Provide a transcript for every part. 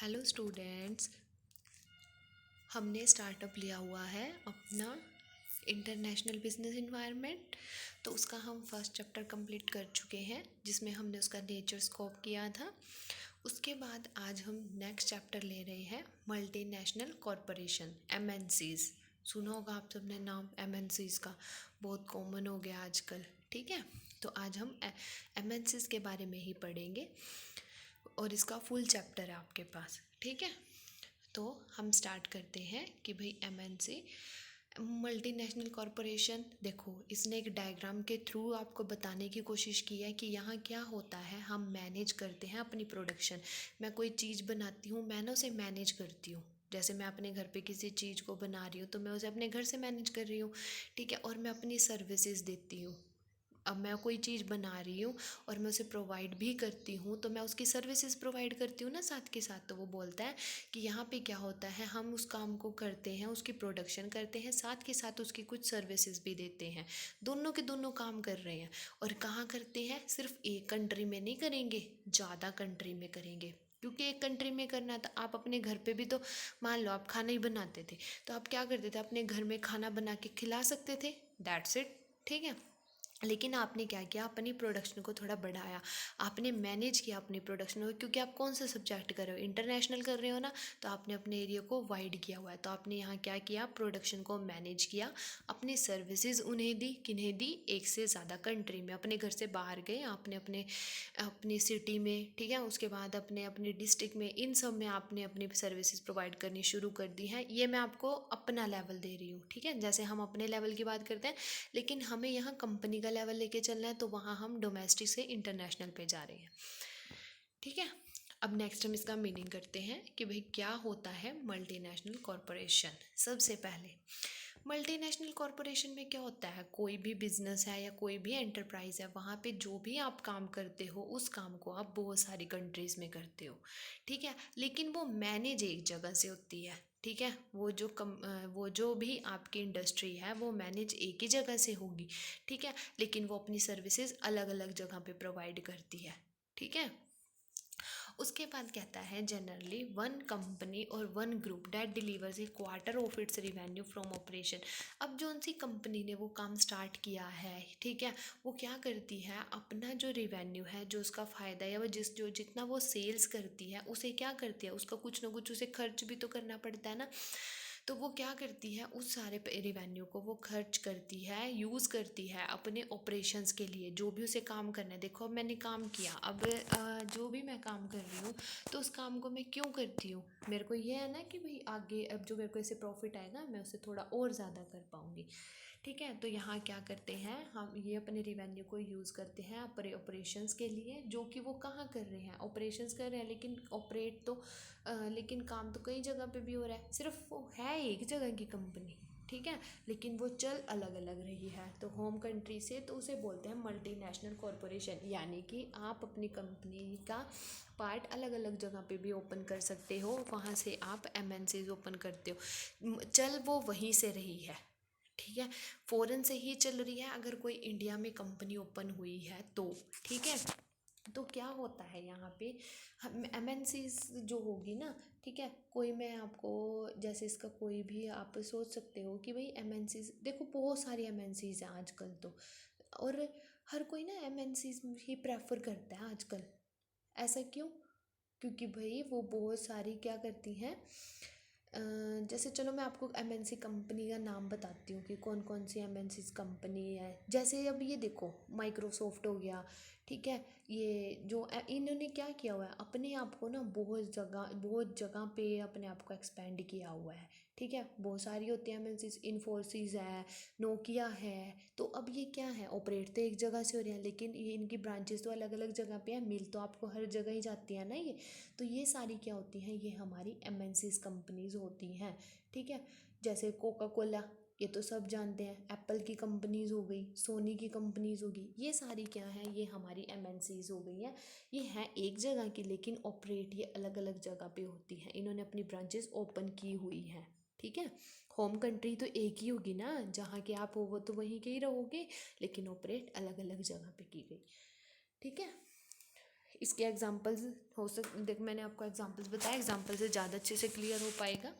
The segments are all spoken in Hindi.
हेलो स्टूडेंट्स, हमने स्टार्टअप लिया हुआ है अपना इंटरनेशनल बिजनेस इन्वायरमेंट। तो उसका हम फर्स्ट चैप्टर कंप्लीट कर चुके हैं, जिसमें हमने उसका नेचर स्कोप किया था। उसके बाद आज हम नेक्स्ट चैप्टर ले रहे हैं मल्टीनेशनल कॉरपोरेशन, एमएनसीज। सुना होगा आप सबने नाम एमएनसीज का, बहुत कॉमन हो गया आजकल। ठीक है, तो आज हम एमएनसीज के बारे में ही पढ़ेंगे और इसका फुल चैप्टर है आपके पास। ठीक है, तो हम स्टार्ट करते हैं कि भाई एमएनसी मल्टीनेशनल कॉरपोरेशन। देखो, इसने एक डायग्राम के थ्रू आपको बताने की कोशिश की है कि यहाँ क्या होता है। हम मैनेज करते हैं अपनी प्रोडक्शन। मैं कोई चीज़ बनाती हूँ, मैं ना उसे मैनेज करती हूँ। जैसे मैं अपने घर पे किसी चीज़ को बना रही हूँ तो मैं उसे अपने घर से मैनेज कर रही हूँ। ठीक है, और मैं अपनी सर्विसेज देती हूँ। अब मैं कोई चीज़ बना रही हूँ और मैं उसे प्रोवाइड भी करती हूँ, तो मैं उसकी सर्विसेज प्रोवाइड करती हूँ ना साथ के साथ। तो वो बोलता है कि यहाँ पे क्या होता है, हम उस काम को करते हैं, उसकी प्रोडक्शन करते हैं, साथ के साथ उसकी कुछ सर्विसेज भी देते हैं। दोनों के दोनों काम कर रहे हैं। और कहाँ करते हैं, सिर्फ एक कंट्री में नहीं करेंगे, ज़्यादा कंट्री में करेंगे। क्योंकि एक कंट्री में करना था, आप अपने घर पे भी तो मान लो आप खाना ही बनाते थे, तो आप क्या करते थे, अपने घर में खाना बना के खिला सकते थे, दैट्स इट। ठीक है, लेकिन आपने क्या किया, अपनी प्रोडक्शन को थोड़ा बढ़ाया, आपने मैनेज किया अपनी प्रोडक्शन को। क्योंकि आप कौन सा सब्जेक्ट कर रहे हो, इंटरनेशनल कर रहे हो ना, तो आपने अपने एरिया को वाइड किया हुआ है। तो आपने यहाँ क्या किया, प्रोडक्शन को मैनेज किया, अपनी सर्विसेज उन्हें दी, किन्हें दी, एक से ज़्यादा कंट्री में। अपने घर से बाहर गए आपने, अपने अपनी सिटी में, ठीक है, उसके बाद अपने अपने डिस्ट्रिक्ट में, इन सब में आपने अपनी सर्विसेज प्रोवाइड करनी शुरू कर दी हैं। ये मैं आपको अपना लेवल दे रही हूँ। ठीक है, जैसे हम अपने लेवल की बात करते हैं, लेकिन हमें यहाँ कंपनी का लेवल लेके चलना है, तो वहाँ हम डोमेस्टिक से इंटरनेशनल पे जा रहे हैं। ठीक है, अब नेक्स्ट हम इसका मीनिंग करते हैं कि भाई क्या होता है मल्टीनेशनल कॉरपोरेशन। सबसे पहले मल्टीनेशनल कॉरपोरेशन में क्या होता है, कोई भी बिजनेस है या कोई भी एंटरप्राइज है, वहाँ पे जो भी आप काम करते हो उस काम को आप बहुत सारी कंट्रीज़ में करते हो। ठीक है, लेकिन वो मैनेज एक जगह से होती है। ठीक है, वो जो भी आपकी इंडस्ट्री है वो मैनेज एक ही जगह से होगी। ठीक है, लेकिन वो अपनी सर्विसेज अलग अलग जगह पे प्रोवाइड करती है। ठीक है, उसके बाद कहता है जनरली वन कंपनी और one group that delivers A quarter of its revenue from operation. अब जो सी कंपनी ने वो काम स्टार्ट किया है, ठीक है, वो क्या करती है, अपना जो रिवेन्यू है, जो उसका फ़ायदा है, वो जितना वो सेल्स करती है, उसे क्या करती है, उसका कुछ ना कुछ उसे खर्च भी तो करना पड़ता है ना। तो वो क्या करती है, उस सारे रिवेन्यू को वो खर्च करती है, यूज़ करती है अपने ऑपरेशंस के लिए, जो भी उसे काम करना है। देखो, अब मैंने काम किया, अब जो भी मैं काम कर रही हूँ, तो उस काम को मैं क्यों करती हूँ, मेरे को ये है ना कि भाई आगे अब जो मेरे को इससे प्रॉफिट आएगा मैं उसे थोड़ा और ज़्यादा कर पाऊँगी। ठीक है, तो यहाँ क्या करते हैं, हम ये अपने रिवेन्यू को यूज़ करते हैं अपने ऑपरेशंस के लिए, जो कि वो कहाँ कर रहे हैं, ऑपरेशंस कर रहे हैं, लेकिन ऑपरेट तो लेकिन काम तो कई जगह पे भी हो रहा है, सिर्फ वो है एक जगह की कंपनी। ठीक है, लेकिन वो चल अलग अलग रही है, तो होम कंट्री से, तो उसे बोलते हैं मल्टीनेशनल कॉरपोरेशन। यानी कि आप अपनी कंपनी का पार्ट अलग अलग जगह पे भी ओपन कर सकते हो, वहाँ से आप एमएनसीज ओपन करते हो, चल वो वहीं से रही है। ठीक है, फॉरेन से ही चल रही है, अगर कोई इंडिया में कंपनी ओपन हुई है तो। ठीक है, तो क्या होता है यहाँ पे, हम एमएनसीज जो होगी ना, ठीक है, कोई मैं आपको, जैसे इसका कोई भी आप सोच सकते हो कि भाई एमएनसीज, देखो बहुत सारी एमएनसीज हैं आजकल तो, और हर कोई ना एमएनसीज ही प्रेफर करता है आजकल। ऐसा क्यों, क्योंकि भाई वो बहुत सारी क्या करती हैं, जैसे चलो मैं आपको एमएनसी कंपनी का नाम बताती हूँ कि कौन कौन सी एमएनसी कंपनी है। जैसे अब ये देखो, माइक्रोसॉफ्ट हो गया, ठीक है, ये जो इन्होंने क्या किया हुआ है, अपने आप को ना बहुत जगह पे अपने आप को एक्सपेंड किया हुआ है। ठीक है, बहुत सारी होती है एमएनसीज, इन्फोसिस है, नोकिया है। तो अब ये क्या है, ऑपरेट तो एक जगह से हो रहे हैं, लेकिन ये इनकी ब्रांचेस तो अलग अलग जगह पे है, मिल तो आपको हर जगह ही जाती है ना ये। तो ये सारी क्या होती हैं, ये हमारी एमएनसीज कंपनीज होती हैं। ठीक है, जैसे कोका कोला, ये तो सब जानते हैं, एप्पल की कंपनीज हो गई, सोनी की कंपनीज हो गई, ये सारी क्या है, ये हमारी एमएनसीज हो गई हैं। ये हैं एक जगह की, लेकिन ऑपरेट ये अलग अलग जगह पे होती हैं, इन्होंने अपनी ब्रांचेस ओपन की हुई हैं। ठीक है, होम कंट्री तो एक ही होगी ना, जहाँ के आप हो वो तो वहीं के ही रहोगे, लेकिन ऑपरेट अलग अलग जगह पे की गई। ठीक है, इसके एग्जांपल्स देख मैंने आपको एग्जांपल्स बताया, एग्जांपल से ज़्यादा अच्छे से क्लियर हो पाएगा।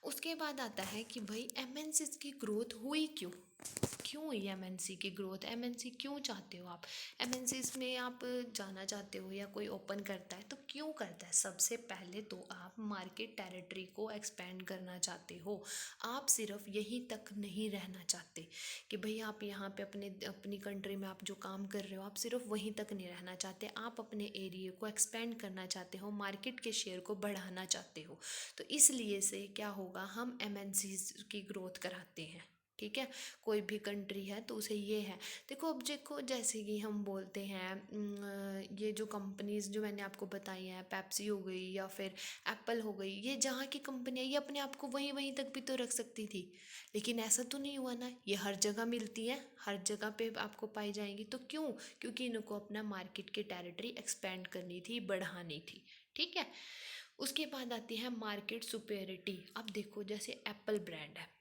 उसके बाद आता है कि भाई एमएनसी की ग्रोथ हुई क्यों, क्यों हुई एमएनसी की ग्रोथ, एमएनसी क्यों चाहते हो आप, एमएनसी में आप जाना चाहते हो या कोई ओपन करता है तो क्यों करता है। सबसे पहले तो आप मार्केट टेरिटरी को एक्सपेंड करना चाहते हो, आप सिर्फ यहीं तक नहीं रहना चाहते कि भाई आप यहाँ पे अपनी कंट्री में आप जो काम कर रहे हो आप सिर्फ वहीं तक नहीं रहना चाहते, आप अपने एरिया को एक्सपेंड करना चाहते हो, मार्केट के शेयर को बढ़ाना चाहते हो। तो इसलिए से क्या होगा, हम एमएनसीज की ग्रोथ कराते हैं। ठीक है, कोई भी कंट्री है तो उसे ये है। देखो अब देखो जैसे कि हम बोलते हैं ये जो कंपनीज जो मैंने आपको बताई हैं, पेप्सी हो गई या फिर एप्पल हो गई, ये जहाँ की कंपनी है ये अपने आप को वहीं वहीं तक भी तो रख सकती थी, लेकिन ऐसा तो नहीं हुआ ना, ये हर जगह मिलती है, हर जगह पे आपको पाई जाएंगी। तो क्यों, क्योंकि इनको अपना मार्केट की टेरिटरी एक्सपेंड करनी थी, बढ़ानी थी। ठीक है, उसके बाद आती है मार्केट सुपेरिटी। अब देखो जैसे एप्पल ब्रांड है,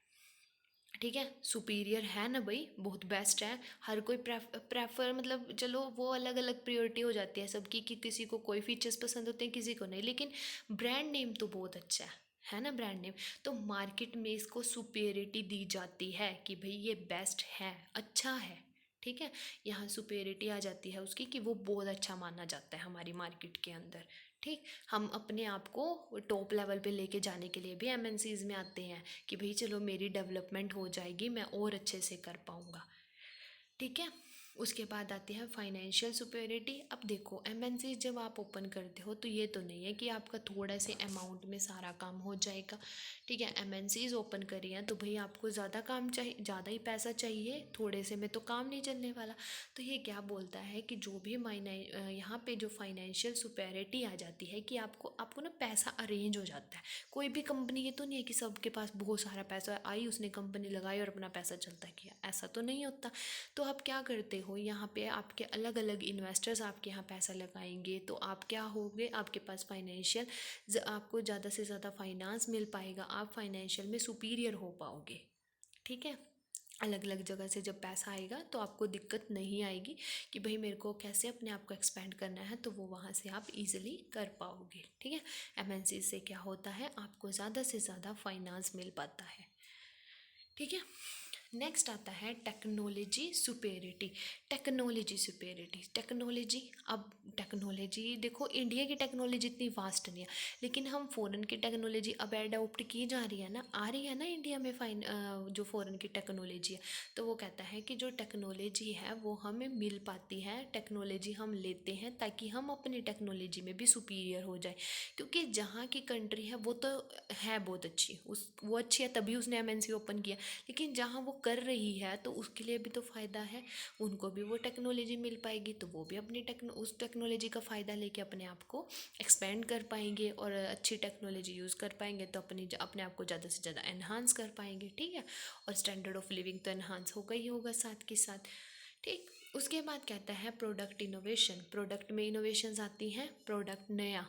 ठीक है, सुपीरियर है ना भाई, बहुत बेस्ट है, हर कोई प्रेफर मतलब चलो वो अलग अलग प्रियोरिटी हो जाती है सबकी कि किसी को कोई फीचर्स पसंद होते हैं किसी को नहीं, लेकिन ब्रांड नेम तो बहुत अच्छा है ना ब्रांड नेम। तो मार्केट में इसको सुपेरिटी दी जाती है कि भाई ये बेस्ट है, अच्छा है। ठीक है, यहाँ सुपेरिटी आ जाती है उसकी कि वो बहुत अच्छा माना जाता है हमारी मार्केट के अंदर। ठीक, हम अपने आप को टॉप लेवल पे लेके जाने के लिए भी एमएनसीज में आते हैं कि भाई चलो मेरी डेवलपमेंट हो जाएगी, मैं और अच्छे से कर पाऊँगा। ठीक है, उसके बाद आती है फाइनेंशियल सुपेरिटी। अब देखो एमएनसी जब आप ओपन करते हो तो ये तो नहीं है कि आपका थोड़ा से अमाउंट में सारा काम हो जाएगा। ठीक है, एमएनसीज ओपन करी हैं तो भाई आपको ज़्यादा काम चाहिए, ज़्यादा ही पैसा चाहिए, थोड़े से में तो काम नहीं चलने वाला। तो ये क्या बोलता है कि जो भी यहाँ पे जो फाइनेंशियल सुपेरिटी आ जाती है कि आपको आपको ना पैसा अरेंज हो जाता है। कोई भी कंपनी ये तो नहीं है कि सबके पास बहुत सारा पैसा आई, उसने कंपनी लगाई और अपना पैसा चलता किया, ऐसा तो नहीं होता। तो आप क्या करते हो, यहाँ पे आपके अलग अलग इन्वेस्टर्स आपके यहाँ पैसा लगाएंगे तो आप क्या होगे, आपके पास फाइनेंशियल आपको ज़्यादा से ज़्यादा फाइनेंस मिल पाएगा, आप फाइनेंशियल में सुपीरियर हो पाओगे। ठीक है, अलग अलग जगह से जब पैसा आएगा तो आपको दिक्कत नहीं आएगी कि भाई मेरे को कैसे अपने आप को एक्सपेंड करना है, तो वो वहाँ से आप इजीली कर पाओगे। ठीक है, एमएनसी से क्या होता है, आपको ज़्यादा से ज़्यादा फाइनेंस मिल पाता है। ठीक है, नेक्स्ट आता है technology superiority. Technology superiority, technology, अब टेक्नोलॉजी देखो इंडिया की टेक्नोलॉजी इतनी वास्ट नहीं है, लेकिन हम फ़ॉरेन की टेक्नोलॉजी अब एडॉप्ट की जा रही है ना, आ रही है ना इंडिया में जो फ़ॉरेन की टेक्नोलॉजी है। तो वो कहता है कि जो टेक्नोलॉजी है वो हमें मिल पाती है, टेक्नोलॉजी हम लेते हैं ताकि हम अपनी टेक्नोलॉजी में भी सुपीरियर हो जाए। क्योंकि जहाँ की कंट्री है वो तो है बहुत अच्छी, उस वो अच्छी है तभी उसने एमएनसी ओपन किया, लेकिन जहाँ वो कर रही है तो उसके लिए भी तो फ़ायदा है, उनको भी वो टेक्नोलॉजी मिल पाएगी तो वो भी अपनी उस टेक्नोलॉजी का फ़ायदा लेके अपने आप को एक्सपेंड कर पाएंगे और अच्छी टेक्नोलॉजी यूज़ कर पाएंगे तो अपने आप को ज़्यादा से ज़्यादा एनहांस कर पाएंगे। ठीक है, और स्टैंडर्ड ऑफ लिविंग तो एनहांस होगा ही होगा साथ के साथ। ठीक, उसके बाद कहता है प्रोडक्ट इनोवेशन। प्रोडक्ट में इनोवेशंस आती हैं, प्रोडक्ट नया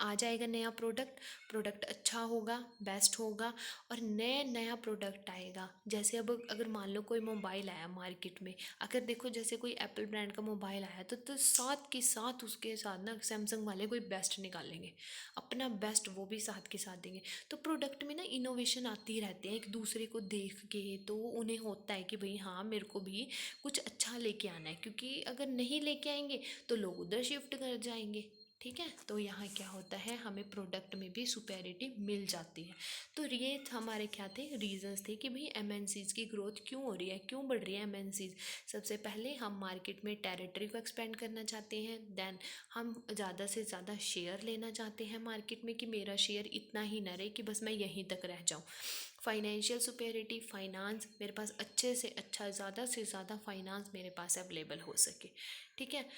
आ जाएगा, नया प्रोडक्ट, प्रोडक्ट अच्छा होगा, बेस्ट होगा और नया प्रोडक्ट आएगा। जैसे अब अगर मान लो कोई मोबाइल आया मार्केट में, अगर देखो जैसे कोई एप्पल ब्रांड का मोबाइल आया तो साथ के साथ उसके साथ ना सैमसंग वाले कोई बेस्ट निकालेंगे, अपना बेस्ट वो भी साथ के साथ देंगे। तो प्रोडक्ट में ना इनोवेशन आती रहती है, एक दूसरे को देख के तो उन्हें होता है कि भाई हाँ मेरे को भी कुछ अच्छा लेके आना है, क्योंकि अगर नहीं लेके आएंगे तो लोग उधर शिफ्ट कर जाएंगे। ठीक है, तो यहाँ क्या होता है, हमें प्रोडक्ट में भी सुपेरिटी मिल जाती है। तो ये हमारे क्या थे, रीजंस थे कि भाई एमएनसीज की ग्रोथ क्यों हो रही है, क्यों बढ़ रही है एमएनसीज। सबसे पहले हम मार्केट में टेरिटरी को एक्सपेंड करना चाहते हैं, देन हम ज़्यादा से ज़्यादा शेयर लेना चाहते हैं मार्केट में कि मेरा शेयर इतना ही न रहे कि बस मैं यहीं तक रह जाऊँ। फाइनेंशियल सुपेरिटी, फाइनेंस मेरे पास अच्छे से अच्छा, ज़्यादा से ज़्यादा फाइनेंस मेरे पास अवेलेबल हो सके। ठीक है,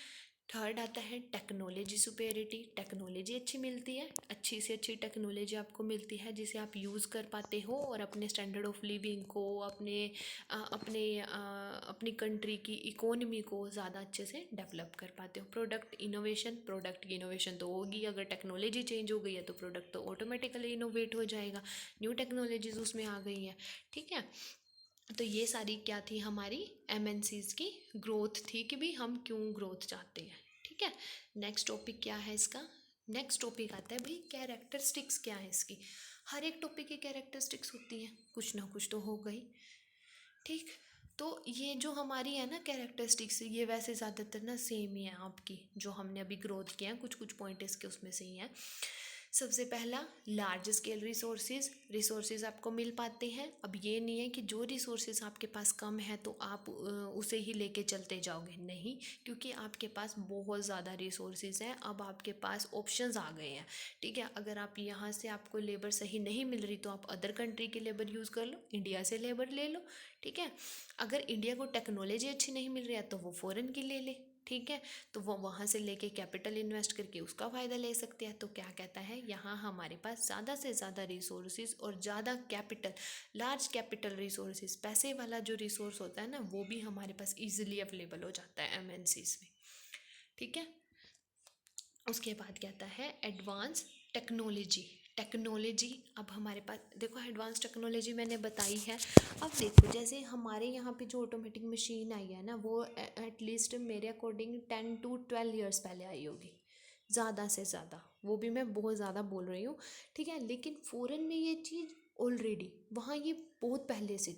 थर्ड आता है टेक्नोलॉजी सुपेरिटी। टेक्नोलॉजी अच्छी मिलती है, अच्छी से अच्छी टेक्नोलॉजी आपको मिलती है जिसे आप यूज़ कर पाते हो और अपने स्टैंडर्ड ऑफ लिविंग को, अपनी कंट्री की इकोनॉमी को ज़्यादा अच्छे से डेवलप कर पाते हो। प्रोडक्ट इनोवेशन, प्रोडक्ट की इनोवेशन तो होगी, अगर टेक्नोलॉजी चेंज हो गई है तो प्रोडक्ट तो ऑटोमेटिकली इनोवेट हो जाएगा, न्यू टेक्नोलॉजीज उसमें आ गई हैं। ठीक है, तो ये सारी क्या थी, हमारी एमएनसीज की ग्रोथ थी कि भाई हम क्यों ग्रोथ चाहते हैं। ठीक है। ठीक है। नेक्स्ट टॉपिक क्या है इसका? नेक्स्ट टॉपिक आता है भाई कैरेक्टरिस्टिक्स क्या है इसकी। हर एक टॉपिक की कैरेक्टरिस्टिक्स होती हैं, कुछ ना कुछ तो हो गई। ठीक, तो ये जो हमारी है ना कैरेक्टरिस्टिक्स, ये वैसे ज़्यादातर ना सेम ही है आपकी, जो हमने अभी ग्रोथ किया है, कुछ कुछ पॉइंट इसके उसमें से ही हैं। सबसे पहला, लार्ज स्केल रिसोर्सेज आपको मिल पाते हैं। अब ये नहीं है कि जो रिसोर्सेज आपके पास कम है तो आप उसे ही लेके चलते जाओगे, नहीं, क्योंकि आपके पास बहुत ज़्यादा रिसोर्सेज हैं। अब आपके पास ऑप्शंस आ गए हैं, ठीक है। अगर आप यहाँ से आपको लेबर सही नहीं मिल रही तो आप अदर कंट्री की लेबर यूज़ कर लो, इंडिया से लेबर ले लो, ठीक है। अगर इंडिया को टेक्नोलॉजी अच्छी नहीं मिल रही है तो वो फ़ॉरेन की ले ले, ठीक है। तो वो वहाँ से लेके कैपिटल इन्वेस्ट करके उसका फ़ायदा ले सकते हैं। तो क्या कहता है यहाँ, हमारे पास ज़्यादा से ज़्यादा रिसोर्सेज और ज़्यादा कैपिटल, लार्ज कैपिटल रिसोर्सेज, पैसे वाला जो रिसोर्स होता है ना, वो भी हमारे पास ईजिली अवेलेबल हो जाता है एमएनसीज में, ठीक है। उसके बाद क्या आता है एडवांस टेक्नोलॉजी। टेक्नोलॉजी अब हमारे पास देखो, एडवांस टेक्नोलॉजी मैंने बताई है। अब देखो, जैसे हमारे यहाँ पे जो ऑटोमेटिक मशीन आई है ना, वो एटलीस्ट मेरे अकॉर्डिंग 10 to 12 years पहले आई होगी, ज़्यादा से ज़्यादा, वो भी मैं बहुत ज़्यादा बोल रही हूँ, ठीक है। लेकिन फ़ॉरेन में ये चीज़ ऑलरेडी, वहाँ ये बहुत पहले से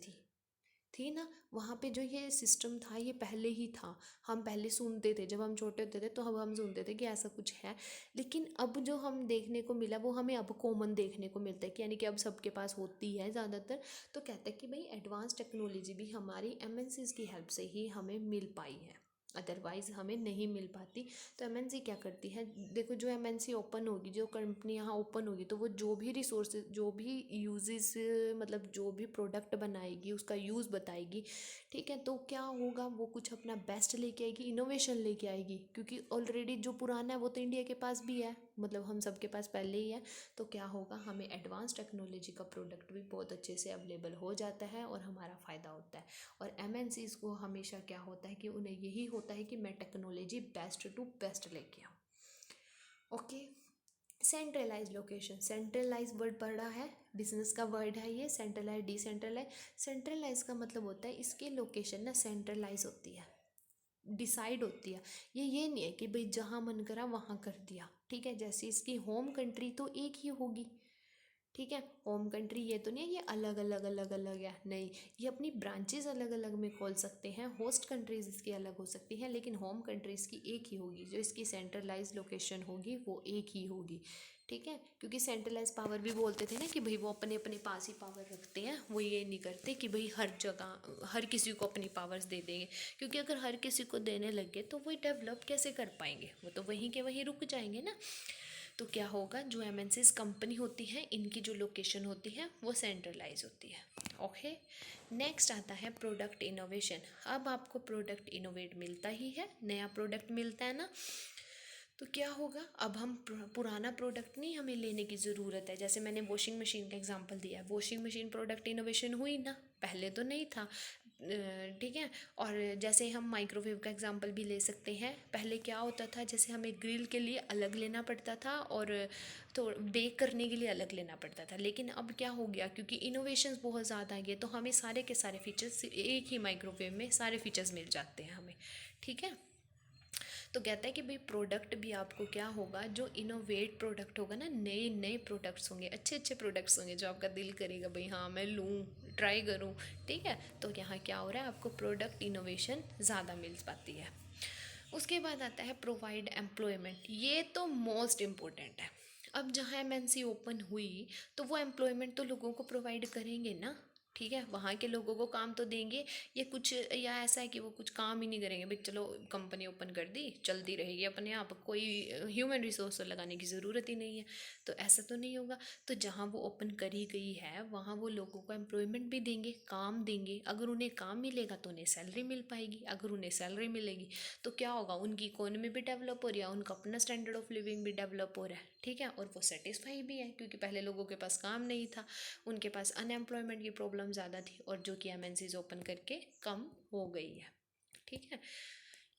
थी ना, वहाँ पे जो ये सिस्टम था ये पहले ही था। हम पहले सुनते थे, जब हम छोटे होते थे तो हम सुनते थे कि ऐसा कुछ है। लेकिन अब जो हम देखने को मिला वो हमें अब कॉमन देखने को मिलता है कि यानी कि अब सबके पास होती है ज़्यादातर। तो कहते हैं कि भाई एडवांस टेक्नोलॉजी भी हमारी एमएनसीज की हेल्प से ही हमें मिल पाई है, अदरवाइज़ हमें नहीं मिल पाती। तो एमएनसी क्या करती है, देखो जो एमएनसी ओपन होगी, जो कंपनी यहाँ ओपन होगी, तो वो जो भी रिसोर्सेज, जो भी यूजेस, मतलब जो भी प्रोडक्ट बनाएगी उसका यूज़ बताएगी, ठीक है। तो क्या होगा, वो कुछ अपना बेस्ट लेके आएगी, इनोवेशन लेके आएगी, क्योंकि ऑलरेडी जो पुराना है वो तो इंडिया के पास भी है, मतलब हम सबके पास पहले ही है। तो क्या होगा, हमें एडवांस टेक्नोलॉजी का प्रोडक्ट भी बहुत अच्छे से अवेलेबल हो जाता है और हमारा फ़ायदा होता है। और एमएनसीज़ को हमेशा क्या होता है कि उन्हें यही होता है कि मैं टेक्नोलॉजी बेस्ट टू बेस्ट लेके आऊँ, okay. Centralize location, centralize word पढ़ा है, बिजनेस का वर्ड है ये, सेंट्रलाइज डिसेंट्रलाइज। सेंट्रलाइज का मतलब होता है इसकी लोकेशन ना सेंट्रलाइज होती है, डिसाइड होती है। ये नहीं है कि भाई जहाँ मन करा वहाँ कर दिया, ठीक है। जैसे इसकी होम कंट्री तो एक ही होगी, ठीक है। होम कंट्री ये तो नहीं है ये अलग अलग अलग अलग है, नहीं, ये अपनी ब्रांचेस अलग अलग में खोल सकते हैं, होस्ट कंट्रीज इसकी अलग हो सकती हैं, लेकिन होम कंट्रीज की एक ही होगी, जो इसकी सेंट्रलाइज लोकेशन होगी वो एक ही होगी, ठीक है। क्योंकि सेंट्रलाइज पावर भी बोलते थे ना कि भाई वो अपने अपने पास ही पावर रखते हैं, वो ये नहीं करते कि भाई हर जगह हर किसी को अपनी पावर्स दे देंगे, क्योंकि अगर हर किसी को देने लगे तो वो डेवलप कैसे कर पाएंगे, वो तो वहीं के वहीं रुक जाएंगे ना। तो क्या होगा, जो एमएनसीज कंपनी होती है इनकी जो लोकेशन होती है वो सेंट्रलाइज होती है, ओके। नेक्स्ट आता है प्रोडक्ट इनोवेशन। अब आपको प्रोडक्ट इनोवेट मिलता ही है, नया प्रोडक्ट मिलता है ना, तो क्या होगा, अब हम पुराना प्रोडक्ट नहीं हमें लेने की ज़रूरत है। जैसे मैंने वॉशिंग मशीन का एग्जांपल दिया है, वॉशिंग मशीन प्रोडक्ट इनोवेशन हुई ना, पहले तो नहीं था, ठीक है। और जैसे हम माइक्रोवेव का एग्जांपल भी ले सकते हैं, पहले क्या होता था, जैसे हमें ग्रिल के लिए अलग लेना पड़ता था और तो बेक करने के लिए अलग लेना पड़ता था। लेकिन अब क्या हो गया, क्योंकि इनोवेशंस बहुत ज़्यादा आ गए, तो हमें सारे के सारे फीचर्स एक ही माइक्रोवेव में सारे फीचर्स मिल जाते हैं हमें, ठीक है। तो कहता है कि भाई प्रोडक्ट भी आपको क्या होगा, जो इनोवेट प्रोडक्ट होगा ना, नए नए प्रोडक्ट्स होंगे, अच्छे अच्छे प्रोडक्ट्स होंगे, जो आपका दिल करेगा भाई हाँ मैं लूँ, ट्राई करूँ, ठीक है। तो यहाँ क्या हो रहा है, आपको प्रोडक्ट इनोवेशन ज़्यादा मिल पाती है। उसके बाद आता है प्रोवाइड एम्प्लॉयमेंट, ये तो मोस्ट इम्पोर्टेंट है। अब जहाँ एमएनसी ओपन हुई तो वो एम्प्लॉयमेंट तो लोगों को प्रोवाइड करेंगे ना, ठीक है, वहाँ के लोगों को काम तो देंगे। ये कुछ या ऐसा है कि वो कुछ काम ही नहीं करेंगे, भाई चलो कंपनी ओपन कर दी चलती रहेगी अपने आप, कोई ह्यूमन रिसोर्स तो लगाने की ज़रूरत ही नहीं है, तो ऐसा तो नहीं होगा। तो जहाँ वो ओपन करी गई है वहाँ वो लोगों को एम्प्लॉयमेंट भी देंगे, काम देंगे। अगर उन्हें काम मिलेगा तो उन्हें सैलरी मिल पाएगी, अगर उन्हें सैलरी मिलेगी तो क्या होगा, उनकी इकोनॉमी भी डेवलप हो रही है, उनका अपना स्टैंडर्ड ऑफ लिविंग भी डेवलप हो रहा है, ठीक है। और वो सेटिस्फाई भी है, क्योंकि पहले लोगों के पास काम नहीं था, उनके पास अनएम्प्लॉयमेंट की प्रॉब्लम ज़्यादा थी, और जो कि एमएनसीज ओपन करके कम हो गई है, ठीक है।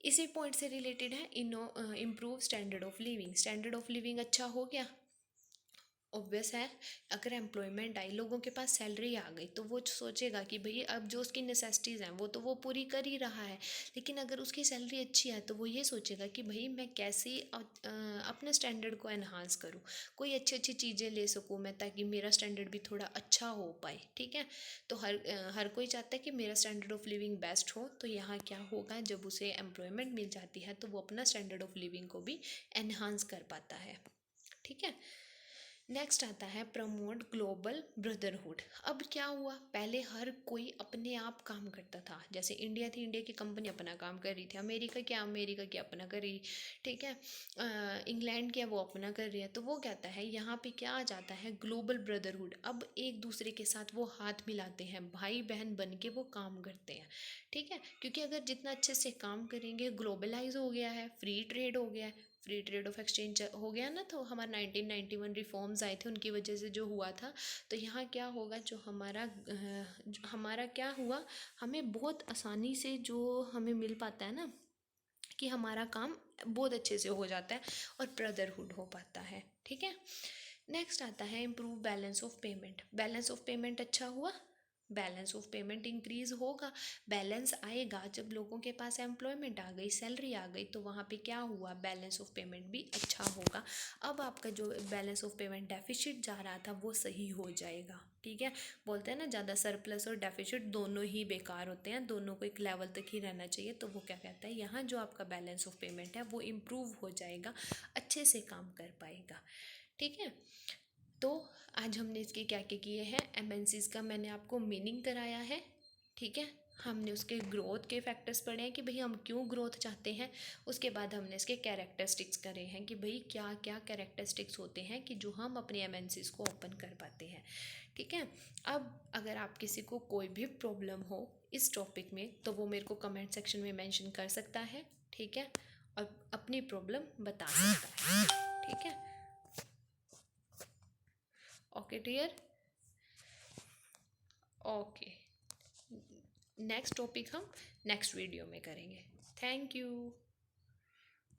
इसी पॉइंट से रिलेटेड है improve standard of living. Standard of living अच्छा हो गया, ऑब्वियस है, अगर एम्प्लॉयमेंट आई, लोगों के पास सैलरी आ गई, तो वो सोचेगा कि भाई अब जो उसकी नेसेसिटीज़ हैं वो तो वो पूरी कर ही रहा है, लेकिन अगर उसकी सैलरी अच्छी है तो वो ये सोचेगा कि भाई मैं कैसे अपने स्टैंडर्ड को एनहांस करूँ, कोई अच्छी अच्छी चीज़ें ले सकूँ मैं, ताकि मेरा स्टैंडर्ड भी थोड़ा अच्छा हो पाए। ठीक है, तो हर कोई चाहता है कि मेरा स्टैंडर्ड ऑफ लिविंग बेस्ट हो। तो यहाँ क्या होगा, जब उसे एम्प्लॉयमेंट मिल जाती है तो वो अपना स्टैंडर्ड ऑफ लिविंग को भी एनहांस कर पाता है। ठीक है, नेक्स्ट आता है प्रमोट ग्लोबल ब्रदरहुड। अब क्या हुआ, पहले हर कोई अपने आप काम करता था, जैसे इंडिया थी, इंडिया की कंपनी अपना काम कर रही थी, अमेरिका क्या अपना कर रही, ठीक है, इंग्लैंड क्या वो अपना कर रही है। तो वो कहता है यहाँ पे क्या आ जाता है, ग्लोबल ब्रदरहुड। अब एक दूसरे के साथ वो हाथ मिलाते हैं, भाई बहन बन के वो काम करते हैं। ठीक है, क्योंकि अगर जितना अच्छे से काम करेंगे, ग्लोबलाइज हो गया है, फ्री ट्रेड हो गया है, फ्री ट्रेड ऑफ एक्सचेंज हो गया ना, तो हमारा 1991 रिफॉर्म्स आए थे, उनकी वजह से जो हुआ था। तो यहाँ क्या होगा, जो हमारा क्या हुआ, हमें बहुत आसानी से जो हमें मिल पाता है ना, कि हमारा काम बहुत अच्छे से हो जाता है और ब्रदरहुड हो पाता है। ठीक है, नेक्स्ट आता है improve balance of payment. Balance of payment अच्छा हुआ, बैलेंस ऑफ पेमेंट इंक्रीज होगा। बैलेंस आएगा जब लोगों के पास एम्प्लॉयमेंट आ गई, सैलरी आ गई, तो वहाँ पे क्या हुआ, बैलेंस ऑफ पेमेंट भी अच्छा होगा। अब आपका जो बैलेंस ऑफ पेमेंट डेफिसिट जा रहा था वो सही हो जाएगा। ठीक है, बोलते हैं ना ज़्यादा सरप्लस और डेफिसिट दोनों ही बेकार होते हैं, दोनों को एक लेवल तक ही रहना चाहिए। तो वो क्या कहता है, यहाँ जो आपका बैलेंस ऑफ पेमेंट है वो इम्प्रूव हो जाएगा, अच्छे से काम कर पाएगा। ठीक है, तो आज हमने इसके क्या क्या किए हैं, एमएनसीज का मैंने आपको मीनिंग कराया है। ठीक है, हमने उसके ग्रोथ के फैक्टर्स पढ़े हैं कि भाई हम क्यों ग्रोथ चाहते हैं। उसके बाद हमने इसके कैरेक्टरिस्टिक्स करे हैं कि भाई क्या क्या कैरेक्टरिस्टिक्स होते हैं कि जो हम अपने एमएनसीज को ओपन कर पाते हैं। ठीक है, अब अगर आप किसी को कोई भी प्रॉब्लम हो इस टॉपिक में, तो वो मेरे को कमेंट सेक्शन में मेंशन कर सकता है। ठीक है, और अपनी प्रॉब्लम बता सकता है। ठीक है, okay dear, okay, next topic हम नेक्स्ट वीडियो में करेंगे। Thank you.